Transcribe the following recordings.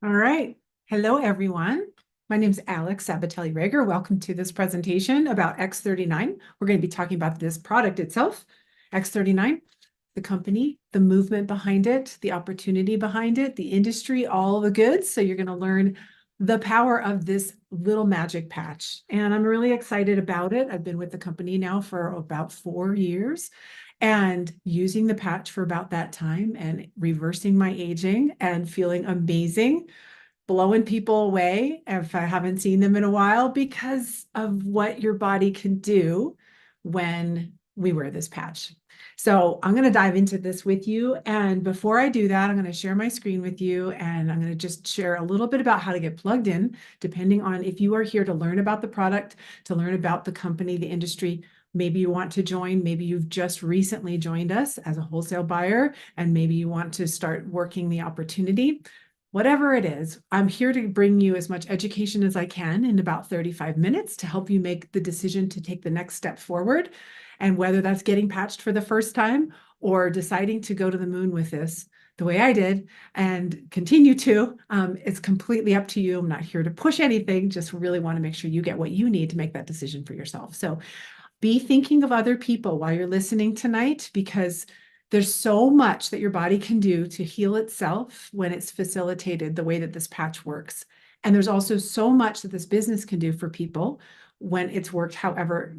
All right. Hello, everyone. My name is Alex Sabatelli-Rager. Welcome to this presentation about X39. We're going to be talking about this product itself, X39, the company, the movement behind it, the opportunity behind it, the industry, all the goods. So you're going to learn the power of this little magic patch. And I'm really excited about it. I've been with the company now for about 4 years and using the patch for about that time and reversing my aging and feeling amazing, blowing people away if I haven't seen them in a while because of what your body can do when we wear this patch. So I'm going to dive into this with you. And before I do that, I'm going to share my screen with you and I'm going to just share a little bit about how to get plugged in, depending on if you are here to learn about the product, to learn about the company, the industry. Maybe you want to join, maybe you've just recently joined us as a wholesale buyer, and maybe you want to start working the opportunity. Whatever it is, I'm here to bring you as much education as I can in about 35 minutes to help you make the decision to take the next step forward. And whether that's getting patched for the first time or deciding to go to the moon with this, the way I did and continue to, it's completely up to you. I'm not here to push anything, just really want to make sure you get what you need to make that decision for yourself. So be thinking of other people while you're listening tonight, because there's so much that your body can do to heal itself when it's facilitated the way that this patch works. And there's also so much that this business can do for people when it's worked, however,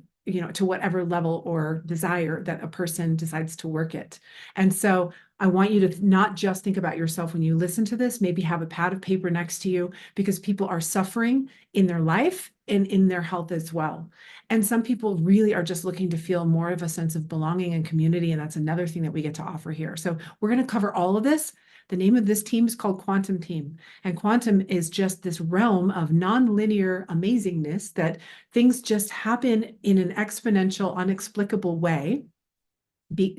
to whatever level or desire that a person decides to work it. And so I want you to not just think about yourself when you listen to this, maybe have a pad of paper next to you, because people are suffering in their life and in their health as well. And some people really are just looking to feel more of a sense of belonging and community. And that's another thing that we get to offer here. So we're going to cover all of this. The name of this team is called Quantum Team. And quantum is just this realm of nonlinear amazingness that things just happen in an exponential, inexplicable way,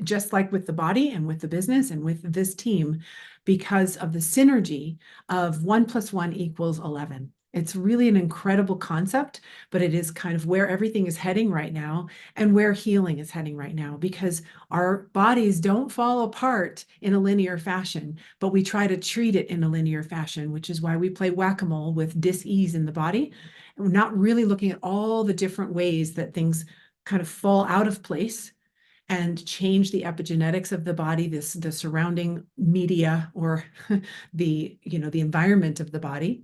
just like with the body and with the business and with this team, because of the synergy of 1 + 1 = 11. It's really an incredible concept, but it is kind of where everything is heading right now and where healing is heading right now, because our bodies don't fall apart in a linear fashion, but we try to treat it in a linear fashion, which is why we play whack-a-mole with dis-ease in the body. And we're not really looking at all the different ways that things kind of fall out of place and change the epigenetics of the body, the surrounding media, or the environment of the body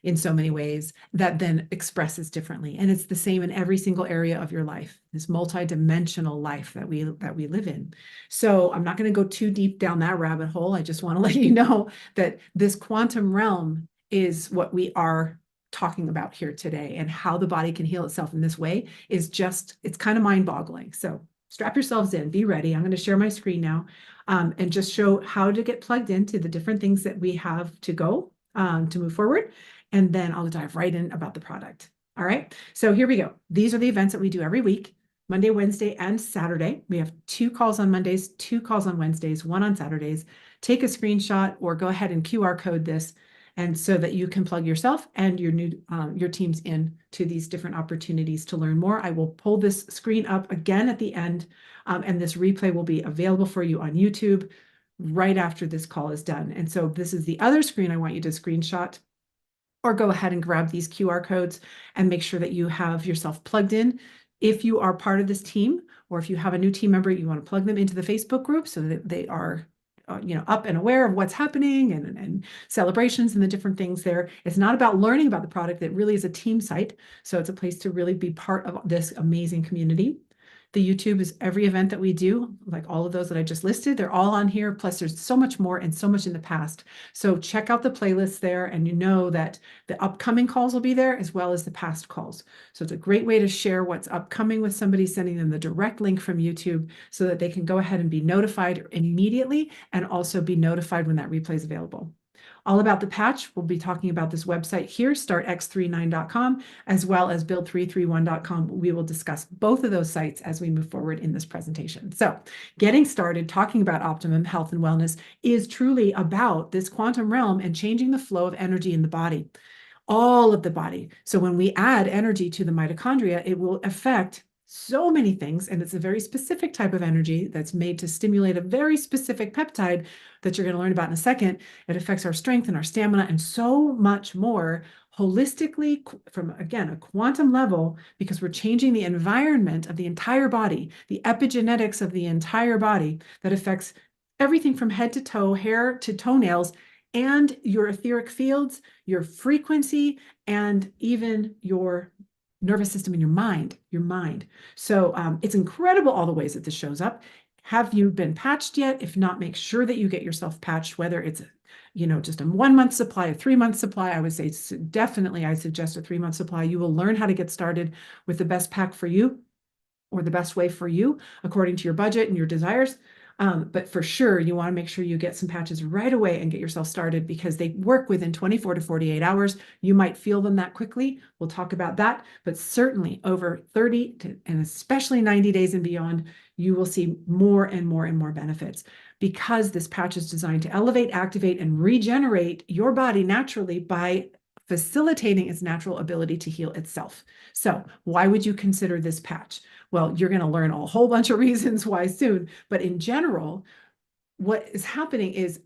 in so many ways that then expresses differently. And it's the same in every single area of your life, this multidimensional life that we live in. So I'm not going to go too deep down that rabbit hole. I just want to let you know that this quantum realm is what we are talking about here today, and how the body can heal itself in this way is just, it's kind of mind-boggling. So strap yourselves in, be ready. I'm going to share my screen now and just show how to get plugged into the different things that we have to go to move forward. And then I'll dive right in about the product. All right, so here we go. These are the events that we do every week, Monday, Wednesday, and Saturday. We have 2 calls on Mondays, 2 calls on Wednesdays, 1 on Saturdays. Take a screenshot or go ahead and QR code this, and so that you can plug yourself and your teams in to these different opportunities to learn more. I will pull this screen up again at the end, and this replay will be available for you on YouTube right after this call is done. And so this is the other screen I want you to screenshot, or go ahead and grab these QR codes and make sure that you have yourself plugged in. If you are part of this team, or if you have a new team member, you want to plug them into the Facebook group so that they are up and aware of what's happening and celebrations and the different things there. It's not about learning about the product. It really is a team site. So it's a place to really be part of this amazing community. The YouTube is every event that we do, like all of those that I just listed, they're all on here. Plus there's so much more and so much in the past. So check out the playlist there, and you know that the upcoming calls will be there as well as the past calls. So it's a great way to share what's upcoming with somebody, sending them the direct link from YouTube so that they can go ahead and be notified immediately, and also be notified when that replay is available. All about the patch, we'll be talking about this website here, startx39.com, as well as build331.com. We will discuss both of those sites as we move forward in this presentation. So getting started talking about optimum health and wellness is truly about this quantum realm and changing the flow of energy in the body, all of the body. So when we add energy to the mitochondria, it will affect so many things, and it's a very specific type of energy that's made to stimulate a very specific peptide that you're going to learn about in a second. It affects our strength and our stamina and so much more holistically from, again, a quantum level, because we're changing the environment of the entire body, the epigenetics of the entire body that affects everything from head to toe, hair to toenails, and your etheric fields, your frequency, and even your nervous system and your mind. So it's incredible all the ways that this shows up. Have you been patched yet? If not, make sure that you get yourself patched, whether it's, just a 1 month supply, a 3 month supply. I would say definitely, I suggest a 3 month supply. You will learn how to get started with the best pack for you, or the best way for you according to your budget and your desires. But for sure, you want to make sure you get some patches right away and get yourself started, because they work within 24 to 48 hours. You might feel them that quickly. We'll talk about that. But certainly over 30 to, and especially 90 days and beyond, you will see more and more and more benefits, because this patch is designed to elevate, activate, and regenerate your body naturally by facilitating its natural ability to heal itself. So why would you consider this patch? Well, you're going to learn a whole bunch of reasons why soon, but in general, what is happening is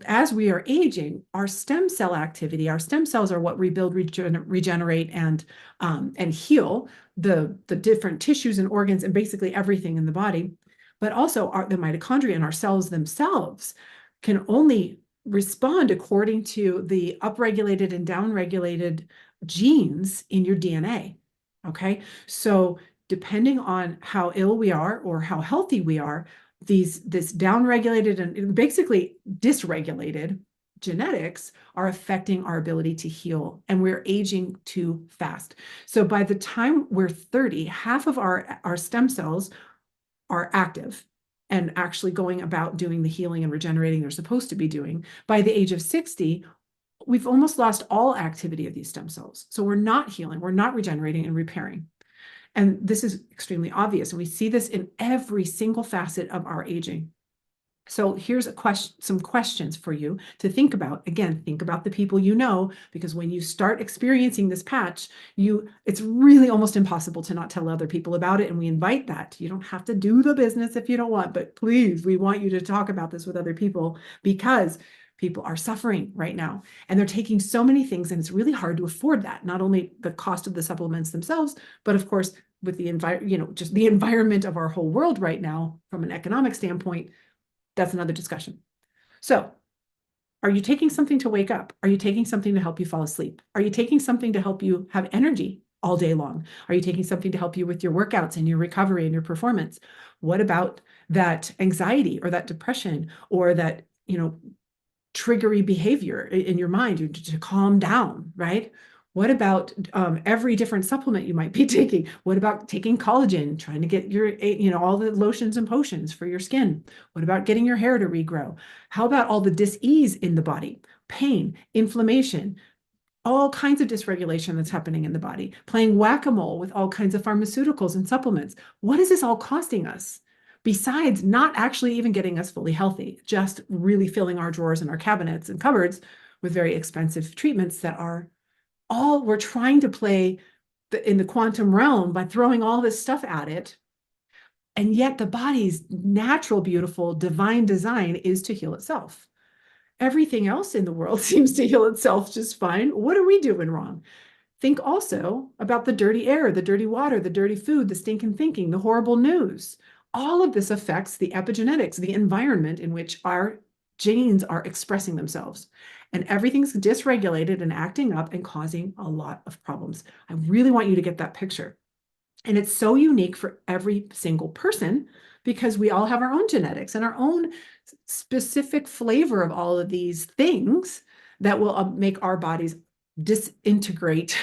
as we are aging, our stem cell activity, our stem cells are what rebuild, regenerate, and heal the different tissues and organs and basically everything in the body. But also the mitochondria and our cells themselves can only respond according to the upregulated and downregulated genes in your DNA. Okay, so depending on how ill we are or how healthy we are, this downregulated and basically dysregulated genetics are affecting our ability to heal, and we're aging too fast. So by the time we're 30, half of our stem cells are active and actually going about doing the healing and regenerating they're supposed to be doing. By the age of 60, we've almost lost all activity of these stem cells. So we're not healing, we're not regenerating and repairing. And this is extremely obvious. And we see this in every single facet of our aging. So here's some questions for you to think about. Again, think about the people you know, because when you start experiencing this patch, it's really almost impossible to not tell other people about it. And we invite that. You don't have to do the business if you don't want, but please, we want you to talk about this with other people, because people are suffering right now and they're taking so many things, and it's really hard to afford that. Not only the cost of the supplements themselves, but of course, with the just the environment of our whole world right now from an economic standpoint, that's another discussion. So are you taking something to wake up? Are you taking something to help you fall asleep? Are you taking something to help you have energy all day long? Are you taking something to help you with your workouts and your recovery and your performance? What about that anxiety or that depression or that, triggery behavior in your mind to calm down, right? What about every different supplement you might be taking? What about taking collagen, trying to get your, all the lotions and potions for your skin? What about getting your hair to regrow? How about all the dis-ease in the body, pain, inflammation, all kinds of dysregulation that's happening in the body, playing whack-a-mole with all kinds of pharmaceuticals and supplements? What is this all costing us? Besides not actually even getting us fully healthy, just really filling our drawers and our cabinets and cupboards with very expensive treatments that are we're trying to play in the quantum realm by throwing all this stuff at it. And yet the body's natural, beautiful, divine design is to heal itself. Everything else in the world seems to heal itself just fine. What are we doing wrong? Think also about the dirty air, the dirty water, the dirty food, the stinking thinking, the horrible news. All of this affects the epigenetics, the environment in which our genes are expressing themselves. And everything's dysregulated and acting up and causing a lot of problems. I really want you to get that picture. And it's so unique for every single person, because we all have our own genetics and our own specific flavor of all of these things that will make our bodies disintegrate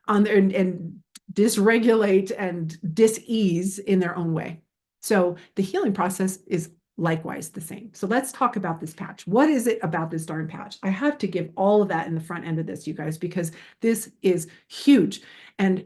and dysregulate and dis-ease in their own way. So the healing process is likewise the same. So let's talk about this patch. What is it about this darn patch? I have to give all of that in the front end of this, you guys, because this is huge. And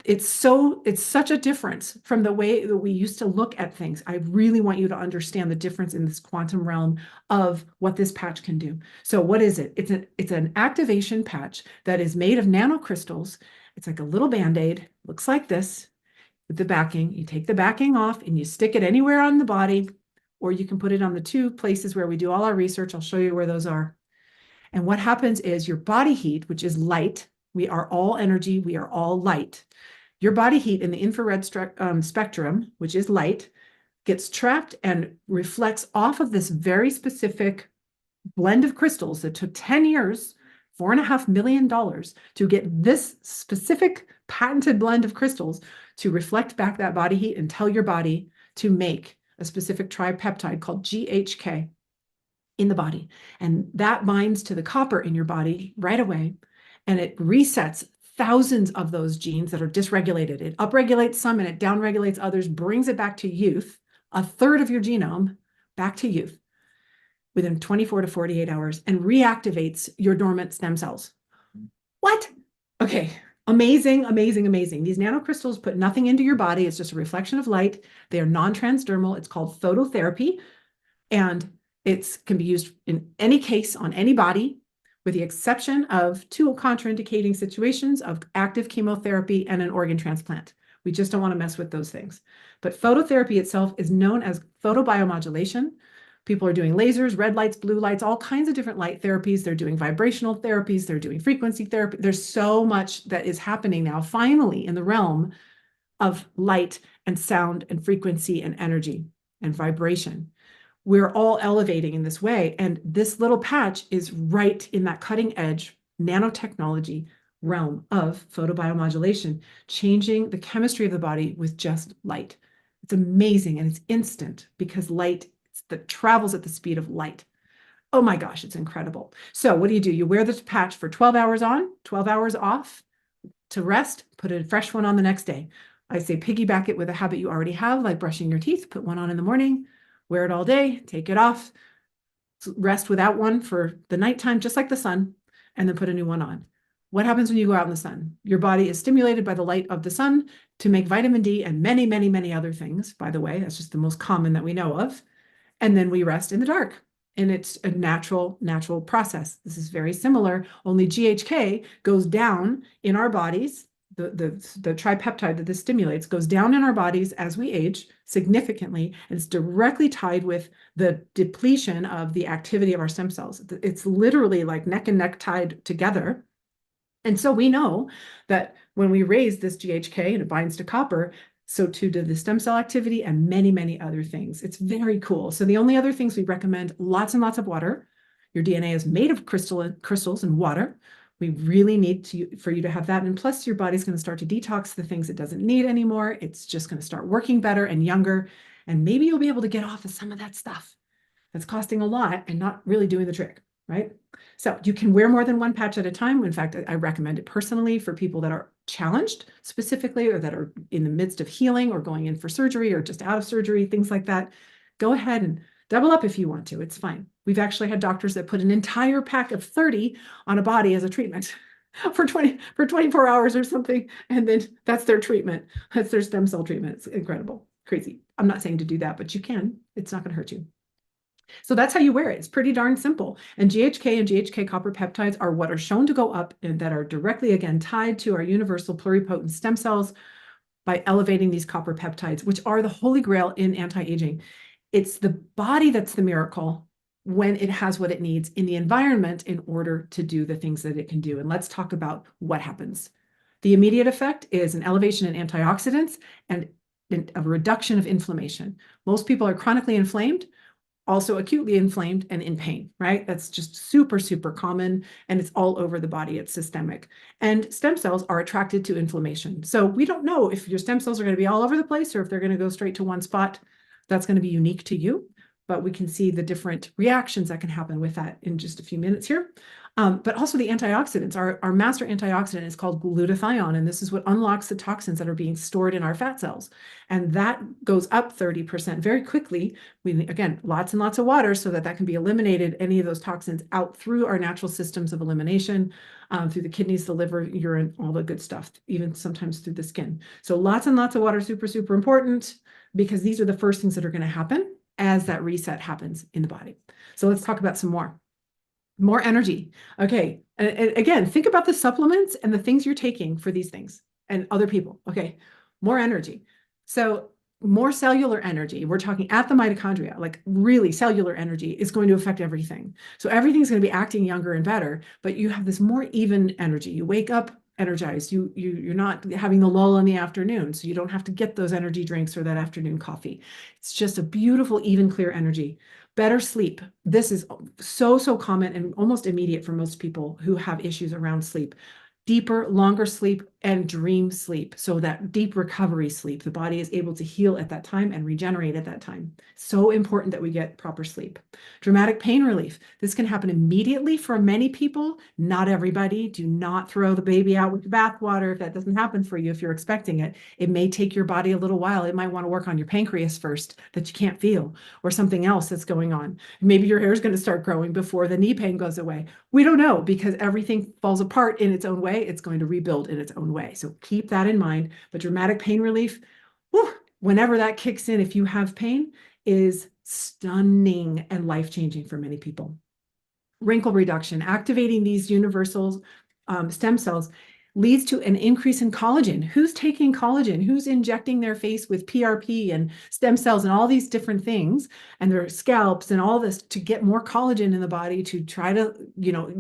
it's such a difference from the way that we used to look at things. I really want you to understand the difference in this quantum realm of what this patch can do. So what is it? It's an activation patch that is made of nanocrystals. It's like a little Band-Aid, looks like this. with the backing. You take the backing off and you stick it anywhere on the body, or you can put it on the two places where we do all our research. I'll show you where those are. And what happens is your body heat, which is light, we are all energy, we are all light. Your body heat in the infrared spectrum, which is light, gets trapped and reflects off of this very specific blend of crystals that took 10 years, $4.5 million to get this specific patented blend of crystals to reflect back that body heat and tell your body to make a specific tripeptide called GHK in the body. And that binds to the copper in your body right away. And it resets thousands of those genes that are dysregulated. It upregulates some and it downregulates others, brings it back to youth, a third of your genome back to youth within 24 to 48 hours, and reactivates your dormant stem cells. What? Okay. Amazing, amazing, amazing. These nanocrystals put nothing into your body. It's just a reflection of light. They are non-transdermal. It's called phototherapy. And it can be used in any case on any body, with the exception of two contraindicating situations of active chemotherapy and an organ transplant. We just don't want to mess with those things. But phototherapy itself is known as photobiomodulation. People are doing lasers, red lights, blue lights, all kinds of different light therapies. They're doing vibrational therapies. They're doing frequency therapy. There's so much that is happening now, finally, in the realm of light and sound and frequency and energy and vibration. We're all elevating in this way. And this little patch is right in that cutting edge nanotechnology realm of photobiomodulation, changing the chemistry of the body with just light. It's amazing and it's instant because light that travels at the speed of light. Oh my gosh, it's incredible. So what do? You wear this patch for 12 hours on, 12 hours off to rest, put a fresh one on the next day. I say piggyback it with a habit you already have, like brushing your teeth, put one on in the morning, wear it all day, take it off, rest without one for the nighttime, just like the sun, and then put a new one on. What happens when you go out in the sun? Your body is stimulated by the light of the sun to make vitamin D and many, many, many other things, by the way. That's just the most common that we know of. And then we rest in the dark. And it's a natural process. This is very similar, only GHK goes down in our bodies. The tripeptide that this stimulates goes down in our bodies as we age significantly, and it's directly tied with the depletion of the activity of our stem cells. It's literally like neck and neck tied together. And so we know that when we raise this GHK and it binds to copper, so too do the stem cell activity and many, many other things. It's very cool. So the only other things we recommend, lots and lots of water. Your DNA is made of crystals and water. We really need for you to have that. And plus your body's going to start to detox the things it doesn't need anymore. It's just going to start working better and younger. And maybe you'll be able to get off of some of that stuff that's costing a lot and not really doing the trick, right? So you can wear more than one patch at a time. In fact, I recommend it personally for people that are challenged specifically, or that are in the midst of healing or going in for surgery or just out of surgery, things like that. Go ahead and double up if you want to. It's fine. We've actually had doctors that put an entire pack of 30 on a body as a treatment for 24 hours or something. And then that's their treatment. That's their stem cell treatment. It's incredible. Crazy. I'm not saying to do that, but you can. It's not going to hurt you. So that's how you wear it. It's pretty darn simple. And GHK and GHK copper peptides are what are shown to go up and that are directly, again, tied to our universal pluripotent stem cells by elevating these copper peptides, which are the holy grail in anti-aging. It's the body that's the miracle when it has what it needs in the environment in order to do the things that it can do. And let's talk about what happens. The immediate effect is an elevation in antioxidants and a reduction of inflammation. Most people are chronically inflamed, also acutely inflamed and in pain, right? That's just super, super common, and it's all over the body. It's systemic. And stem cells are attracted to inflammation. So we don't know if your stem cells are going to be all over the place or if they're going to go straight to one spot. That's going to be unique to you, but we can see the different reactions that can happen with that in just a few minutes here. But also the antioxidants. Our master antioxidant is called glutathione, and this is what unlocks the toxins that are being stored in our fat cells. And that goes up 30% very quickly. Again, lots and lots of water so that can be eliminated, any of those toxins out through our natural systems of elimination, through the kidneys, the liver, urine, all the good stuff, even sometimes through the skin. So lots and lots of water, super, super important, because these are the first things that are going to happen as that reset happens in the body. So let's talk about some more energy. Okay. And again, think about the supplements and the things you're taking for these things and other people. Okay. More energy. So more cellular energy, we're talking at the mitochondria, like really cellular energy is going to affect everything. So everything's going to be acting younger and better, but you have this more even energy. You wake up energized. You're not having the lull in the afternoon, so you don't have to get those energy drinks or that afternoon coffee. It's just a beautiful, even, clear energy. Better sleep. This is so common and almost immediate for most people who have issues around sleep. Deeper, longer sleep, and dream sleep. So that deep recovery sleep, the body is able to heal at that time and regenerate at that time. So important that we get proper sleep. Dramatic pain relief. This can happen immediately for many people, not everybody. Do not throw the baby out with the bathwater if that doesn't happen for you, if you're expecting it. It may take your body a little while. It might want to work on your pancreas first that you can't feel, or something else that's going on. Maybe your hair is going to start growing before the knee pain goes away. We don't know, because everything falls apart in its own way. It's going to rebuild in its own way. So keep that in mind. But dramatic pain relief, whew, whenever that kicks in, if you have pain, is stunning and life-changing for many people. Wrinkle reduction, activating these universal stem cells leads to an increase in collagen. Who's taking collagen? Who's injecting their face with PRP and stem cells and all these different things, and their scalps and all this to get more collagen in the body to try to,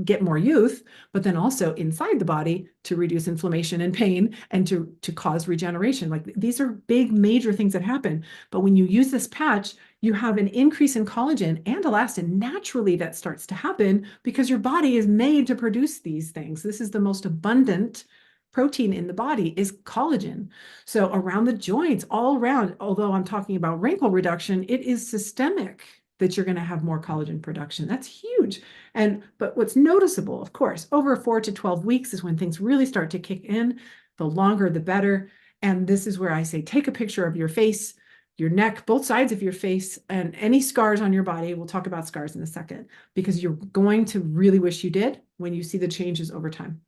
get more youth, but then also inside the body to reduce inflammation and pain and to cause regeneration. Like, these are big, major things that happen. But when you use this patch, you have an increase in collagen and elastin naturally that starts to happen because your body is made to produce these things. This is the most abundant protein in the body, is collagen. So around the joints, all around, although I'm talking about wrinkle reduction, it is systemic that you're going to have more collagen production. That's huge. But what's noticeable, of course, over 4 to 12 weeks is when things really start to kick in. The longer, the better. And this is where I say, take a picture of your face, your neck, both sides of your face, and any scars on your body. We'll talk about scars in a second, because you're going to really wish you did when you see the changes over time.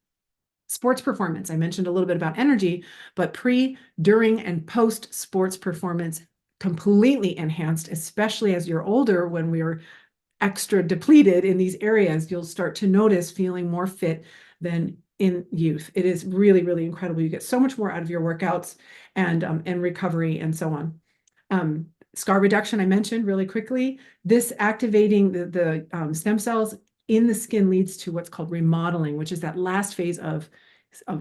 Sports performance. I mentioned a little bit about energy, but pre, during, and post sports performance completely enhanced, especially as you're older. When we're extra depleted in these areas, you'll start to notice feeling more fit than in youth. It is really, really incredible. You get so much more out of your workouts and recovery and so on. Scar reduction, I mentioned really quickly. This activating the stem cells in the skin leads to what's called remodeling, which is that last phase of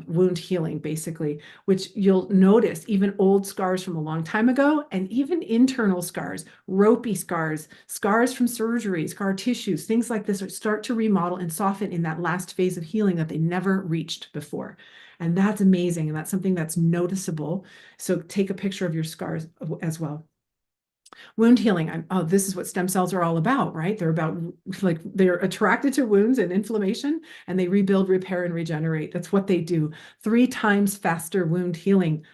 wound healing, basically, which you'll notice even old scars from a long time ago, and even internal scars, ropey scars, scars from surgery, scar tissues, things like this start to remodel and soften in that last phase of healing that they never reached before. And that's amazing. And that's something that's noticeable. So take a picture of your scars as well. Wound healing. This is what stem cells are all about, right? They're about, like, they're attracted to wounds and inflammation, and they rebuild, repair, and regenerate. That's what they do. 3 times faster wound healing.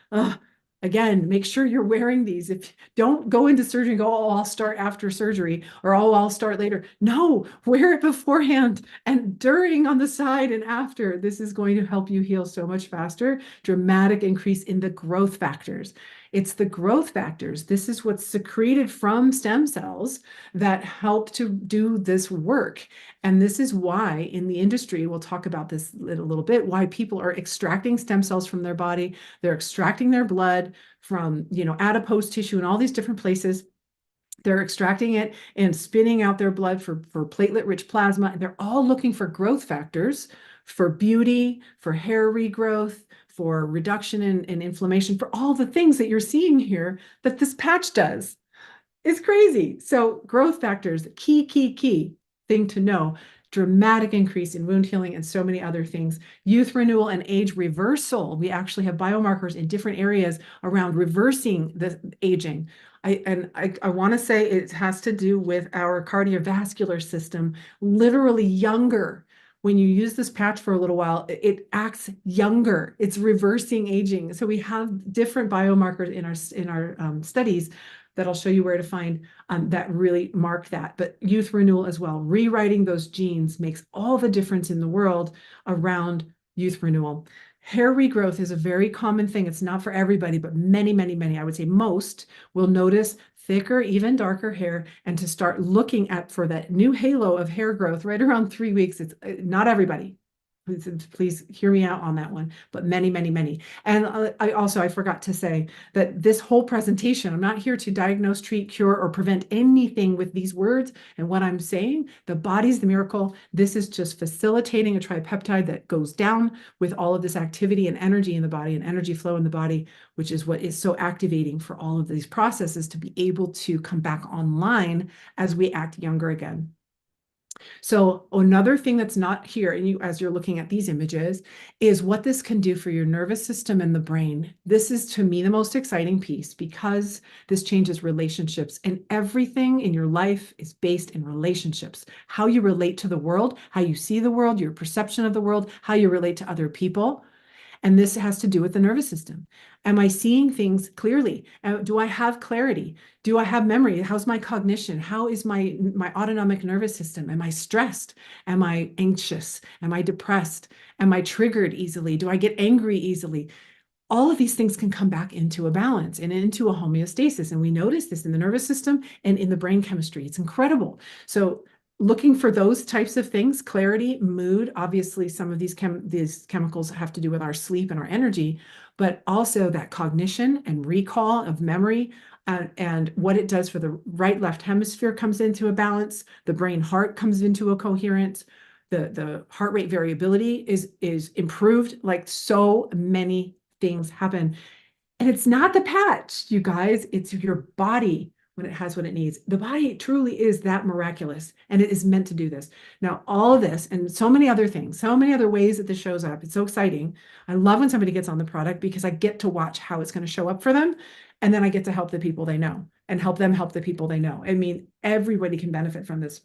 Again, make sure you're wearing these. If don't go into surgery and go, oh, I'll start after surgery, or oh, I'll start later. No, wear it beforehand and during, on the side, and after. This is going to help you heal so much faster. Dramatic increase in the growth factors. It's the growth factors. This is what's secreted from stem cells that help to do this work. And this is why in the industry, we'll talk about this in a little bit, why people are extracting stem cells from their body. They're extracting their blood from, adipose tissue and all these different places. They're extracting it and spinning out their blood for platelet-rich plasma. And they're all looking for growth factors for beauty, for hair regrowth, for reduction in inflammation, for all the things that you're seeing here that this patch does. It's crazy. So growth factors, key thing to know. Dramatic increase in wound healing and so many other things. Youth renewal and age reversal. We actually have biomarkers in different areas around reversing the aging. I want to say it has to do with our cardiovascular system, literally younger. When you use this patch for a little while, it acts younger. It's reversing aging. So we have different biomarkers in our studies that I'll show you where to find that really mark that. But youth renewal as well, rewriting those genes makes all the difference in the world around youth renewal. Hair regrowth is a very common thing. It's not for everybody, but many, I would say most, will notice thicker, even darker hair, and to start looking for that new halo of hair growth right around 3 weeks. It's not everybody. Please hear me out on that one, but many, many, many. And I forgot to say that this whole presentation, I'm not here to diagnose, treat, cure, or prevent anything with these words and what I'm saying. The body's the miracle. This is just facilitating a tripeptide that goes down with all of this activity and energy in the body and energy flow in the body, which is what is so activating for all of these processes to be able to come back online as we act younger again. So another thing that's not here, and you, as you're looking at these images, is what this can do for your nervous system and the brain. This is, to me, the most exciting piece because this changes relationships, and everything in your life is based in relationships. How you relate to the world, how you see the world, your perception of the world, how you relate to other people. And this has to do with the nervous system. Am I seeing things clearly? Do I have clarity? Do I have memory? How's my cognition? How is my autonomic nervous system? Am I stressed? Am I anxious? Am I depressed? Am I triggered easily? Do I get angry easily? All of these things can come back into a balance and into a homeostasis. And we notice this in the nervous system and in the brain chemistry. It's incredible. So looking for those types of things, clarity, mood, obviously some of these chemicals have to do with our sleep and our energy, but also that cognition and recall of memory, and what it does for the right left hemisphere comes into a balance, the brain heart comes into a coherence, the heart rate variability is improved, like so many things happen. And it's not the patch, you guys, it's your body when it has what it needs. The body truly is that miraculous, and it is meant to do this. Now, all of this and so many other things, so many other ways that this shows up. It's so exciting. I love when somebody gets on the product because I get to watch how it's going to show up for them. And then I get to help the people they know and help them help the people they know. I mean, everybody can benefit from this,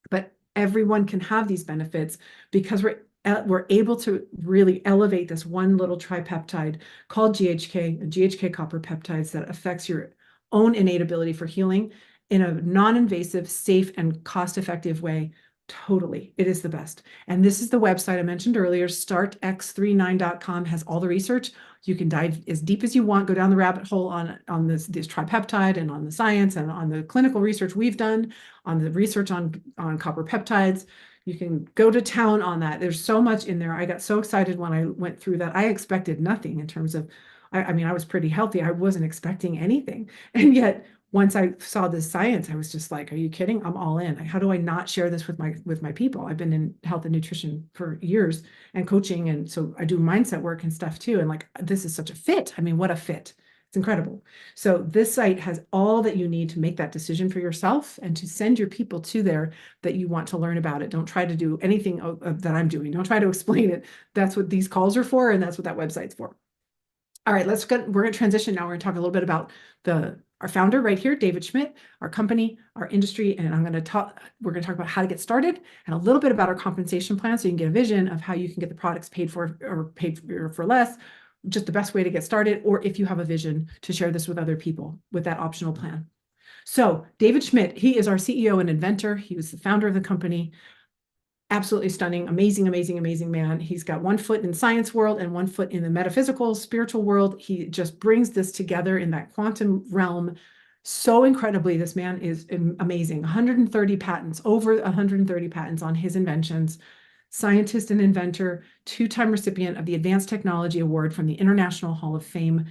but everyone can have these benefits because we're able to really elevate this one little tripeptide called GHK copper peptides that affects your own innate ability for healing in a non-invasive, safe, and cost-effective way. Totally. It is the best. And this is the website I mentioned earlier. Startx39.com has all the research. You can dive as deep as you want, go down the rabbit hole on this tripeptide and on the science and on the clinical research we've done, on the research on copper peptides. You can go to town on that. There's so much in there. I got so excited when I went through that. I expected nothing in terms of, I mean, I was pretty healthy. I wasn't expecting anything. And yet, once I saw this science, I was just like, are you kidding? I'm all in. How do I not share this with my people? I've been in health and nutrition for years and coaching. And so I do mindset work and stuff too. And like, this is such a fit. I mean, what a fit. It's incredible. So this site has all that you need to make that decision for yourself and to send your people to there that you want to learn about it. Don't try to do anything that I'm doing. Don't try to explain it. That's what these calls are for. And that's what that website's for. All right, we're going to transition now. We're going to talk a little bit about our founder right here, David Schmidt, our company, our industry, and we're going to talk about how to get started and a little bit about our compensation plan so you can get a vision of how you can get the products paid for or paid for less, just the best way to get started, or if you have a vision to share this with other people with that optional plan. So David Schmidt, he is our CEO and inventor. He was the founder of the company. Absolutely stunning, amazing, amazing, amazing man. He's got one foot in the science world and one foot in the metaphysical, spiritual world. He just brings this together in that quantum realm so incredibly. This man is amazing. 130 patents, over 130 patents on his inventions. Scientist and inventor, two-time recipient of the Advanced Technology Award from the International Hall of Fame,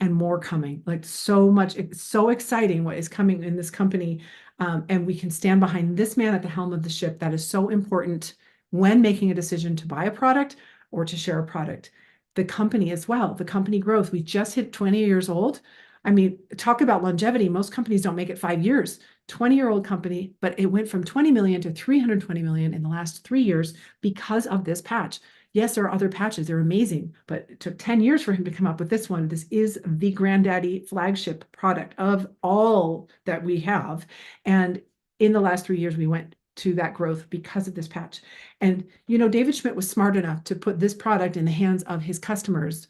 and more coming. Like so much, it's so exciting what is coming in this company. And we can stand behind this man at the helm of the ship. That is so important when making a decision to buy a product or to share a product. The company as well, the company growth. We just hit 20 years old. I mean, talk about longevity. Most companies don't make it 5 years. 20-year-old company, but it went from 20 million to 320 million in the last 3 years because of this patch. Yes, there are other patches. They're amazing, but it took 10 years for him to come up with this one. This is the granddaddy flagship product of all that we have. And in the last 3 years, we went to that growth because of this patch. And, you know, David Schmidt was smart enough to put this product in the hands of his customers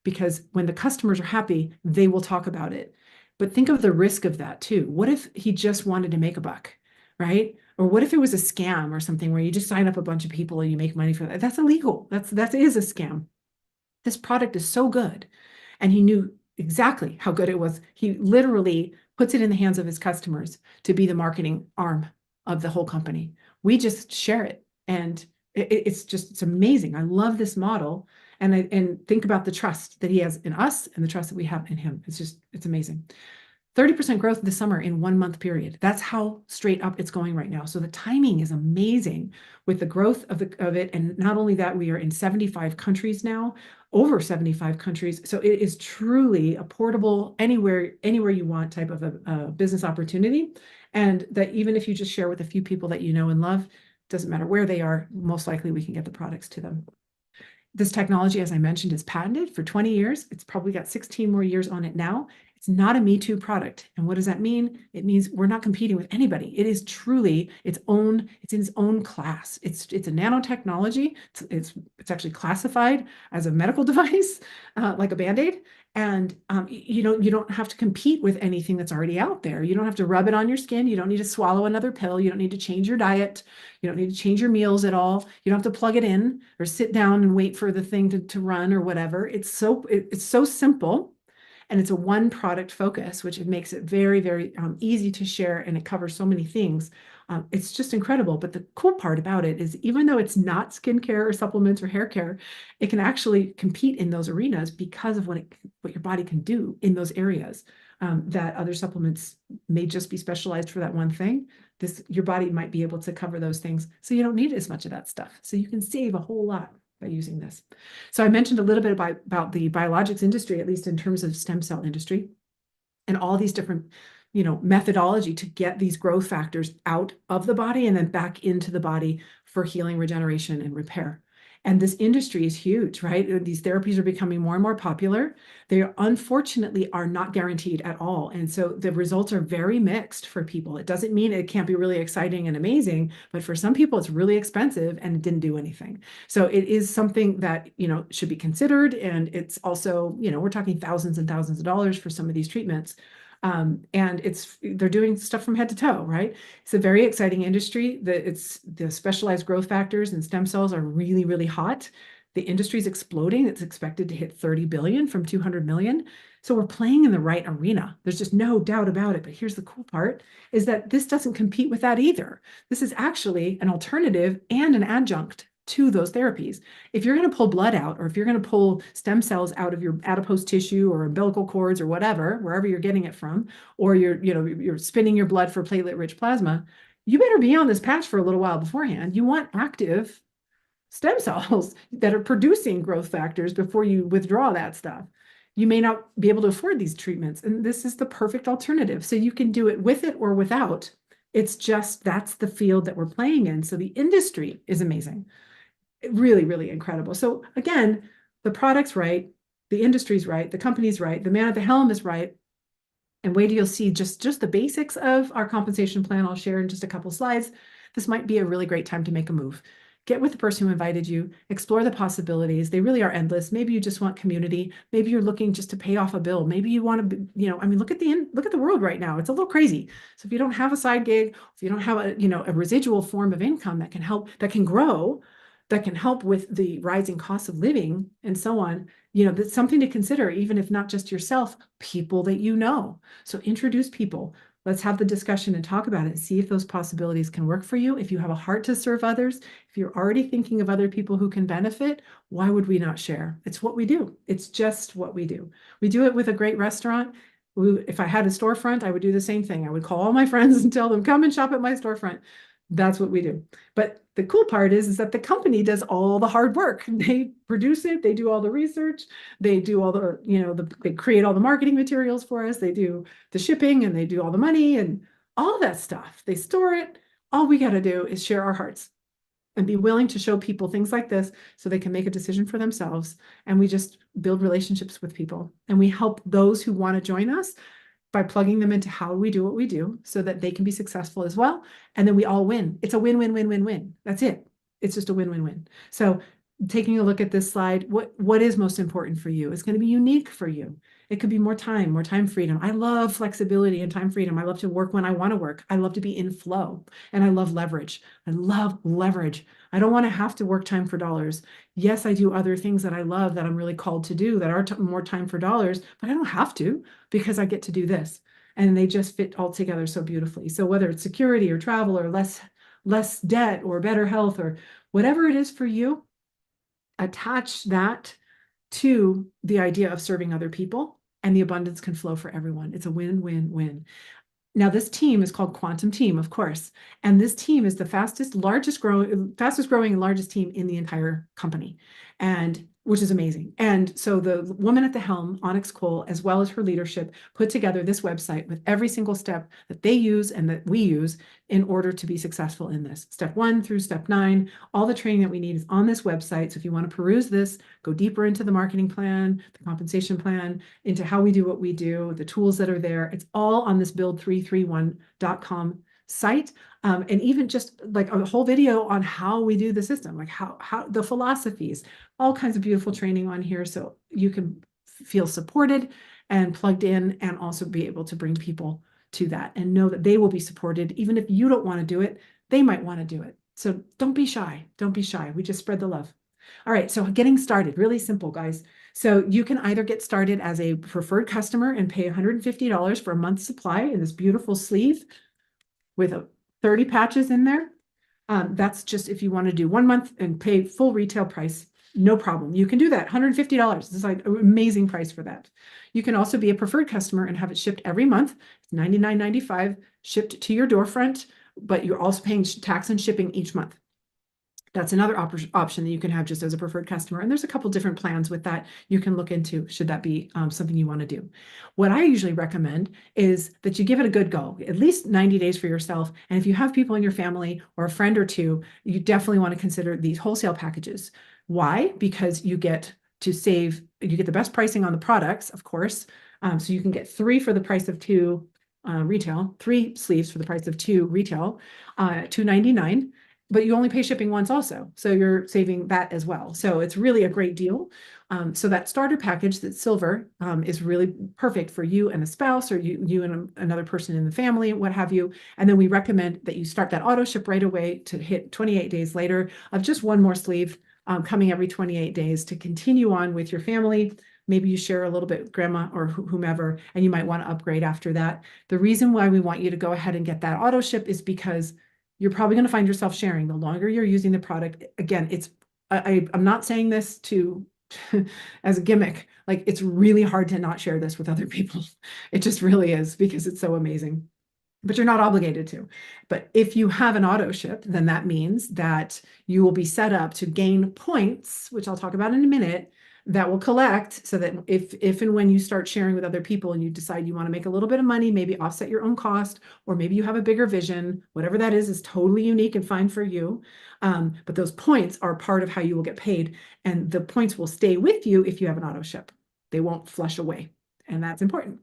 because when the customers are happy, they will talk about it. But think of the risk of that too. What if he just wanted to make a buck, right? Or what if it was a scam or something where you just sign up a bunch of people and you make money for that? That's illegal. That is a scam. This product is so good. And he knew exactly how good it was. He literally puts it in the hands of his customers to be the marketing arm of the whole company. We just share it. And It's amazing. I love this model. And think about the trust that he has in us and the trust that we have in him. It's amazing. 30% growth this summer in 1 month period. That's how straight up it's going right now. So the timing is amazing with the growth of it. And not only that, we are in 75 countries now, over 75 countries. So it is truly a portable anywhere you want type of a business opportunity. And that even if you just share with a few people that you know and love, doesn't matter where they are, most likely we can get the products to them. This technology, as I mentioned, is patented for 20 years. It's probably got 16 more years on it now. It's not a Me Too product. And what does that mean? It means we're not competing with anybody. It is truly it's in its own class. It's a nanotechnology. It's actually classified as a medical device, like a Band-Aid. And you don't have to compete with anything that's already out there. You don't have to rub it on your skin. You don't need to swallow another pill. You don't need to change your diet. You don't need to change your meals at all. You don't have to plug it in or sit down and wait for the thing to run or whatever. It's so simple. And it's a one product focus, which it makes it very, very easy to share, and it covers so many things. It's just incredible. But the cool part about it is even though it's not skincare or supplements or hair care, it can actually compete in those arenas because of what your body can do in those areas that other supplements may just be specialized for that one thing. Your body might be able to cover those things. So you don't need as much of that stuff. So you can save a whole lot by using this. So I mentioned a little bit about the biologics industry, at least in terms of stem cell industry, and all these different, methodology to get these growth factors out of the body and then back into the body for healing, regeneration, and repair. And this industry is huge, right? These therapies are becoming more and more popular. They unfortunately are not guaranteed at all. And so the results are very mixed for people. It doesn't mean it can't be really exciting and amazing, but for some people it's really expensive and it didn't do anything. So it is something that, should be considered. And it's also, we're talking thousands and thousands of dollars for some of these treatments. And they're doing stuff from head to toe, right? It's a very exciting industry. The specialized growth factors and stem cells are really, really hot. The industry is exploding. It's expected to hit 30 billion from 200 million. So we're playing in the right arena. There's just no doubt about it. But here's the cool part is that this doesn't compete with that either. This is actually an alternative and an adjunct to those therapies. If you're going to pull blood out, or if you're going to pull stem cells out of your adipose tissue or umbilical cords or whatever, wherever you're getting it from, or you're spinning your blood for platelet-rich plasma, you better be on this patch for a little while beforehand. You want active stem cells that are producing growth factors before you withdraw that stuff. You may not be able to afford these treatments, and this is the perfect alternative. So you can do it with it or without. It's just that's the field that we're playing in. So the industry is amazing. Really, really incredible. So again, the product's right, the industry's right, the company's right, the man at the helm is right. And wait till you'll see just the basics of our compensation plan. I'll share in just a couple slides. This might be a really great time to make a move. Get with the person who invited you, explore the possibilities. They really are endless. Maybe you just want community. Maybe you're looking just to pay off a bill. Maybe you want to, look at the world right now. It's a little crazy. So if you don't have a side gig, if you don't have a residual form of income that can help, that can grow, that can help with the rising cost of living and so on, that's something to consider, even if not just yourself, people that you know. So introduce people. Let's have the discussion and talk about it. See if those possibilities can work for you. If you have a heart to serve others, if you're already thinking of other people who can benefit, why would we not share? It's what we do. It's just what we do. We do it with a great restaurant. If I had a storefront, I would do the same thing. I would call all my friends and tell them, come and shop at my storefront. That's what we do. But the cool part is that the company does all the hard work. They produce it. They do all the research. They do all they create all the marketing materials for us. They do the shipping and they do all the money and all that stuff. They store it. All we got to do is share our hearts and be willing to show people things like this so they can make a decision for themselves. And we just build relationships with people, and we help those who want to join us by plugging them into how we do what we do so that they can be successful as well. And then we all win. It's a win-win-win-win-win. That's it. It's just a win-win-win. So taking a look at this slide, what is most important for you? It's going to be unique for you. It could be more time freedom. I love flexibility and time freedom. I love to work when I want to work. I love to be in flow, and I love leverage. I love leverage. I don't want to have to work time for dollars. Yes, I do other things that I love that I'm really called to do that are more time for dollars, but I don't have to because I get to do this. And they just fit all together so beautifully. So whether it's security or travel or less less debt or better health or whatever it is for you, attach that to the idea of serving other people, and the abundance can flow for everyone. It's a win-win-win. Now, this team is called Quantum Team, of course, and this team is the fastest growing and largest team in the entire company, and which is amazing. And so the woman at the helm, Onyx Cole, as well as her leadership, put together this website with every single step that they use and that we use in order to be successful in this. Step 1 through step 9, all the training that we need is on this website. So if you want to peruse this, go deeper into the marketing plan, the compensation plan, into how we do what we do, the tools that are there. It's all on this build331.com site. And even just like a whole video on how we do the system, like how the philosophies, all kinds of beautiful training on here. So you can feel supported and plugged in, and also be able to bring people to that and know that they will be supported. Even if you don't want to do it, they might want to do it. So don't be shy. Don't be shy. We just spread the love. All right, so getting started, really simple, guys. So you can either get started as a preferred customer and pay $150 for a month's supply in this beautiful sleeve with 30 patches in there. That's just if you want to do 1 month and pay full retail price, no problem. You can do that, $150. This is like an amazing price for that. You can also be a preferred customer and have it shipped every month. It's $99.95 shipped to your door front, but you're also paying tax and shipping each month. That's another option that you can have just as a preferred customer. And there's a couple different plans with that you can look into, should that be something you want to do. What I usually recommend is that you give it a good go, at least 90 days for yourself. And if you have people in your family or a friend or two, you definitely want to consider these wholesale packages. Why? Because you get the best pricing on the products, of course. So you can get 3 for the price of 2 retail, 3 sleeves for the price of 2 retail, $2.99. But you only pay shipping once also. So you're saving that as well. So it's really a great deal. So that starter package, that's silver, is really perfect for you and a spouse, or you and another person in the family, what have you. And then we recommend that you start that auto ship right away to hit 28 days later of just 1 more sleeve coming every 28 days to continue on with your family. Maybe you share a little bit with grandma or whomever, and you might want to upgrade after that. The reason why we want you to go ahead and get that auto ship is because you're probably going to find yourself sharing the longer you're using the product. Again, I'm not saying this to as a gimmick. Like, it's really hard to not share this with other people. It just really is, because it's so amazing. But you're not obligated to. But if you have an auto ship, then that means that you will be set up to gain points, which I'll talk about in a minute, that will collect, so that if and when you start sharing with other people and you decide you want to make a little bit of money, maybe offset your own cost, or maybe you have a bigger vision, whatever that is totally unique and fine for you. But those points are part of how you will get paid, and the points will stay with you if you have an auto ship. They won't flush away, and that's important.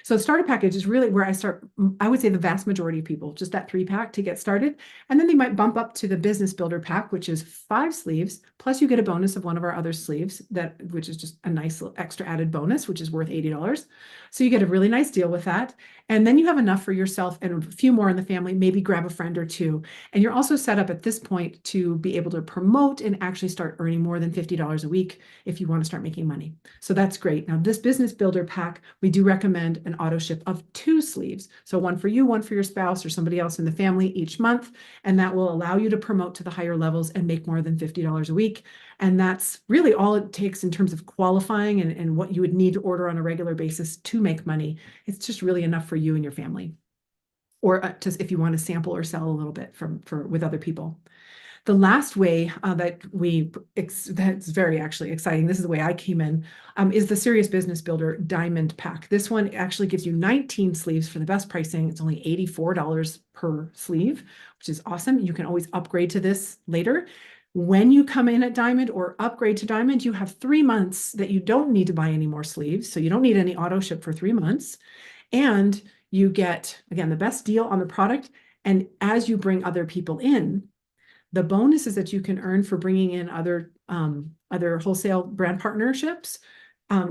So the starter package is really where I would say the vast majority of people, just that 3-pack to get started. And then they might bump up to the business builder pack, which is 5 sleeves, plus you get a bonus of one of our other sleeves, which is just a nice little extra added bonus, which is worth $80. So you get a really nice deal with that. And then you have enough for yourself and a few more in the family, maybe grab a friend or two. And you're also set up at this point to be able to promote and actually start earning more than $50 a week if you want to start making money. So that's great. Now, this business builder pack, we do recommend an auto ship of 2 sleeves. So 1 for you, 1 for your spouse or somebody else in the family each month. And that will allow you to promote to the higher levels and make more than $50 a week. And that's really all it takes in terms of qualifying and what you would need to order on a regular basis to make money. It's just really enough for you and your family, or just if you want to sample or sell a little bit with other people. The last way that's very actually exciting, this is the way I came in, is the Serious Business Builder Diamond Pack. This one actually gives you 19 sleeves for the best pricing. It's only $84 per sleeve, which is awesome. You can always upgrade to this later. When you come in at Diamond or upgrade to Diamond, you have 3 months that you don't need to buy any more sleeves. So you don't need any auto ship for 3 months. And you get, again, the best deal on the product. And as you bring other people in, the bonuses that you can earn for bringing in other wholesale brand partnerships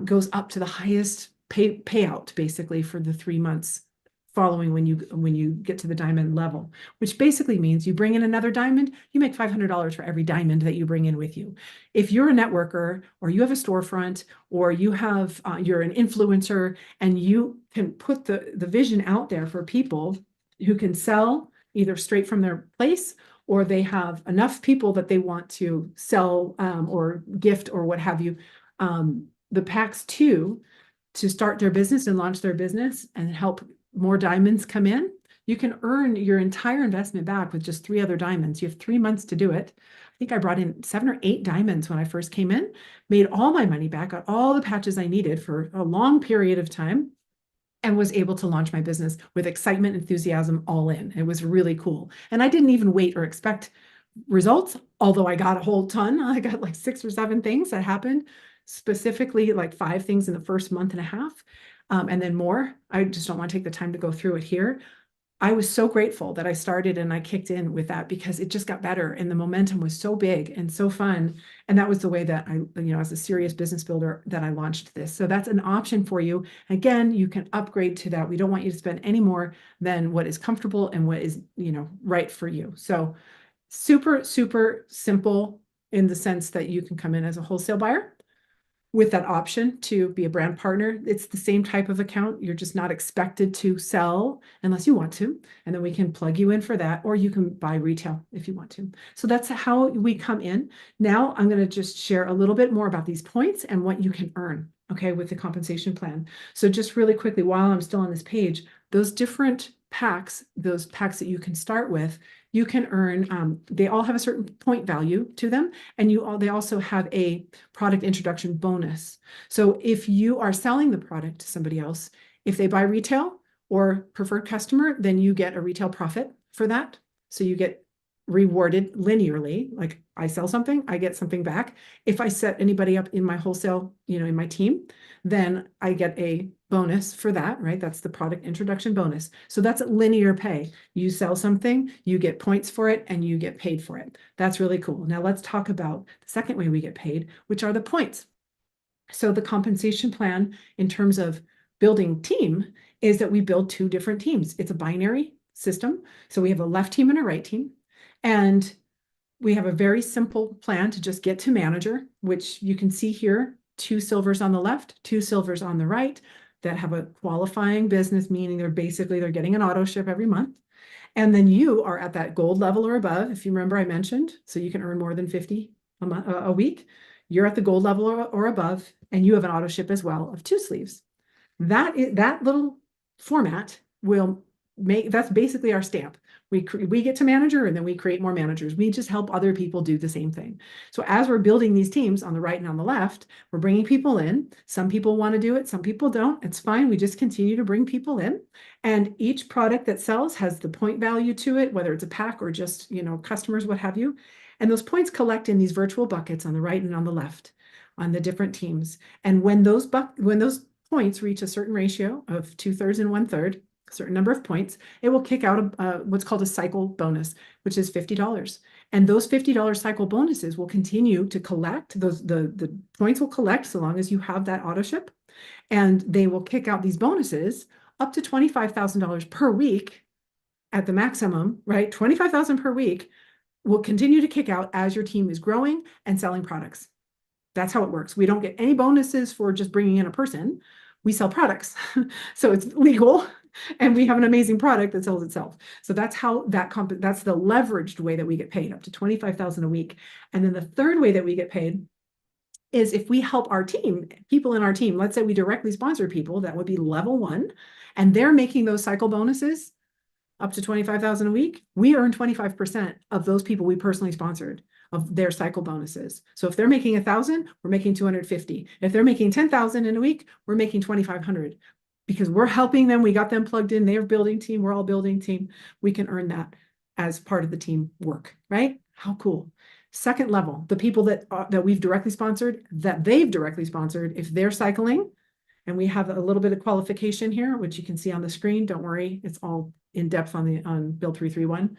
goes up to the highest payout, basically, for the 3 months following when you get to the diamond level, which basically means you bring in another diamond, you make $500 for every diamond that you bring in with you. If you're a networker, or you have a storefront, or you're an influencer, and you can put the vision out there for people who can sell either straight from their place or they have enough people that they want to sell or gift or what have you, the packs too, to start their business and launch their business and help more diamonds come in, you can earn your entire investment back with just 3 other diamonds. You have 3 months to do it. I think I brought in 7 or 8 diamonds when I first came in, made all my money back, got all the patches I needed for a long period of time, and was able to launch my business with excitement, enthusiasm, all in. It was really cool. And I didn't even wait or expect results, although I got a whole ton. I got like 6 or 7 things that happened, specifically like 5 things in the first month and a half, and then more. I just don't want to take the time to go through it here. I was so grateful that I started and I kicked in with that because it just got better and the momentum was so big and so fun. And that was the way that I, as a serious business builder, that I launched this. So that's an option for you. Again, you can upgrade to that. We don't want you to spend any more than what is comfortable and what is, right for you. So super, super simple in the sense that you can come in as a wholesale buyer with that option to be a brand partner. It's the same type of account. You're just not expected to sell unless you want to. And then we can plug you in for that, or you can buy retail if you want to. So that's how we come in. Now I'm going to just share a little bit more about these points and what you can earn, okay, with the compensation plan. So just really quickly, while I'm still on this page, those different packs, those packs that you can start with, you can earn, they all have a certain point value to them, and they also have a product introduction bonus. So if you are selling the product to somebody else, if they buy retail or preferred customer, then you get a retail profit for that. So you get rewarded linearly. Like I sell something, I get something back. If I set anybody up in my wholesale, in my team, then I get a bonus for that, right? That's the product introduction bonus. So that's linear pay. You sell something, you get points for it, and you get paid for it. That's really cool. Now let's talk about the second way we get paid, which are the points. So the compensation plan in terms of building team is that we build 2 different teams. It's a binary system. So we have a left team and a right team. And we have a very simple plan to just get to manager, which you can see here, 2 silvers on the left, 2 silvers on the right that have a qualifying business, meaning they're getting an auto ship every month. And then you are at that gold level or above, if you remember I mentioned, so you can earn more than 50 a week. You're at the gold level or above, and you have an auto ship as well of 2 sleeves. That little format that's basically our stamp. We get to manager and then we create more managers. We just help other people do the same thing. So as we're building these teams on the right and on the left, we're bringing people in. Some people want to do it, some people don't. It's fine. We just continue to bring people in. And each product that sells has the point value to it, whether it's a pack or just, customers, what have you. And those points collect in these virtual buckets on the right and on the left on the different teams. And when those points reach a certain ratio of 2/3 and 1/3, a certain number of points, it will kick out what's called a cycle bonus, which is $50. And those $50 cycle bonuses will continue to collect. The points will collect so long as you have that auto ship, and they will kick out these bonuses up to $25,000 per week at the maximum, right? $25,000 per week will continue to kick out as your team is growing and selling products. That's how it works. We don't get any bonuses for just bringing in a person. We sell products. So it's legal and we have an amazing product that sells itself. So that's how that's the leveraged way that we get paid, up to $25,000 a week. And then the third way that we get paid is if we help our team, people in our team, let's say we directly sponsor people, that would be level 1, and they're making those cycle bonuses up to $25,000 a week, we earn 25% of those people we personally sponsored of their cycle bonuses. So if they're making 1,000, we're making 250. If they're making 10,000 in a week, we're making 2,500 because we're helping them. We got them plugged in. They're building team. We're all building team. We can earn that as part of the team work, right? How cool. Second level, the people that we've directly sponsored, that they've directly sponsored, if they're cycling, and we have a little bit of qualification here, which you can see on the screen. Don't worry, it's all in depth on Build 331.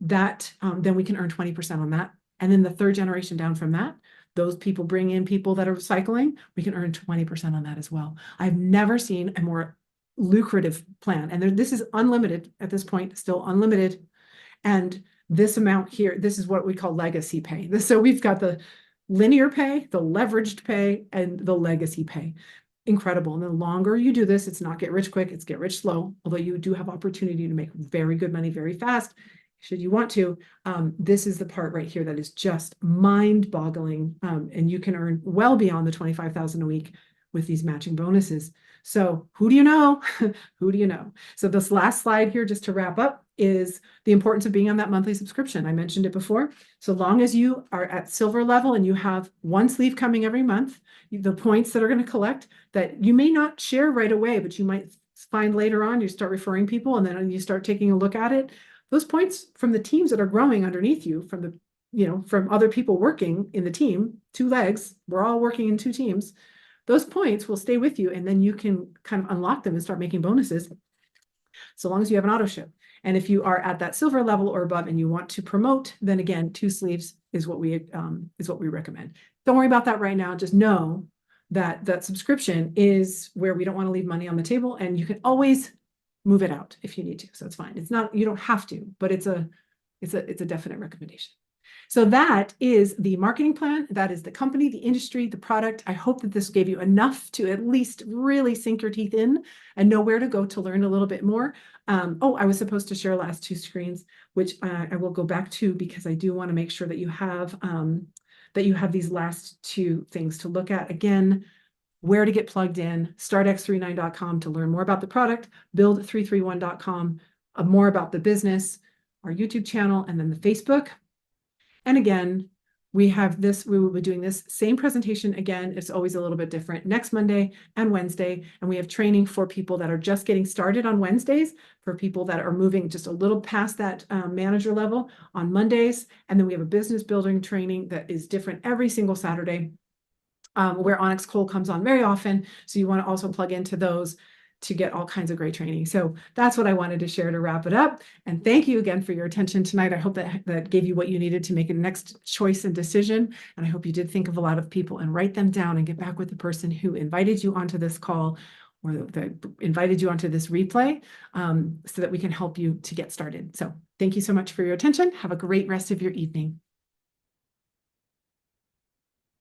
That then we can earn 20% on that. And then the third generation down from that, those people bring in people that are cycling, we can earn 20% on that as well. I've never seen a more lucrative plan. And this is unlimited at this point, still unlimited. And this amount here, this is what we call legacy pay. So we've got the linear pay, the leveraged pay, and the legacy pay. Incredible. And the longer you do this, it's not get rich quick, it's get rich slow, although you do have opportunity to make very good money very fast should you want to, this is the part right here that is just mind-boggling. And you can earn well beyond the 25,000 a week with these matching bonuses. So who do you know? Who do you know? So this last slide here, just to wrap up, is the importance of being on that monthly subscription. I mentioned it before. So long as you are at silver level and you have one sleeve coming every month, the points that are going to collect that you may not share right away, but you might find later on, you start referring people, and then you start taking a look at it. Those points from the teams that are growing underneath you, from the, from other people working in the team, two legs, we're all working in two teams. Those points will stay with you, and then you can kind of unlock them and start making bonuses so long as you have an auto ship. And if you are at that silver level or above and you want to promote, then again, 2 sleeves is what we recommend. Don't worry about that right now. Just know that that subscription is where we don't want to leave money on the table, and you can always move it out if you need to. So it's fine. It's not, you don't have to, but it's a definite recommendation. So that is the marketing plan. That is the company, the industry, the product. I hope that this gave you enough to at least really sink your teeth in and know where to go to learn a little bit more. I was supposed to share last 2 screens, which I will go back to, because I do want to make sure that you have these last 2 things to look at. Again, where to get plugged in, startx39.com to learn more about the product, build331.com, more about the business, our YouTube channel, and then the Facebook. And again, we will be doing this same presentation again. It's always a little bit different, next Monday and Wednesday. And we have training for people that are just getting started on Wednesdays, for people that are moving just a little past that manager level on Mondays. And then we have a business building training that is different every single Saturday, where Onyx Cole comes on very often. So you want to also plug into those to get all kinds of great training. So that's what I wanted to share to wrap it up. And thank you again for your attention tonight. I hope that gave you what you needed to make a next choice and decision. And I hope you did think of a lot of people and write them down and get back with the person who invited you onto this call, or that invited you onto this replay, so that we can help you to get started. So thank you so much for your attention. Have a great rest of your evening.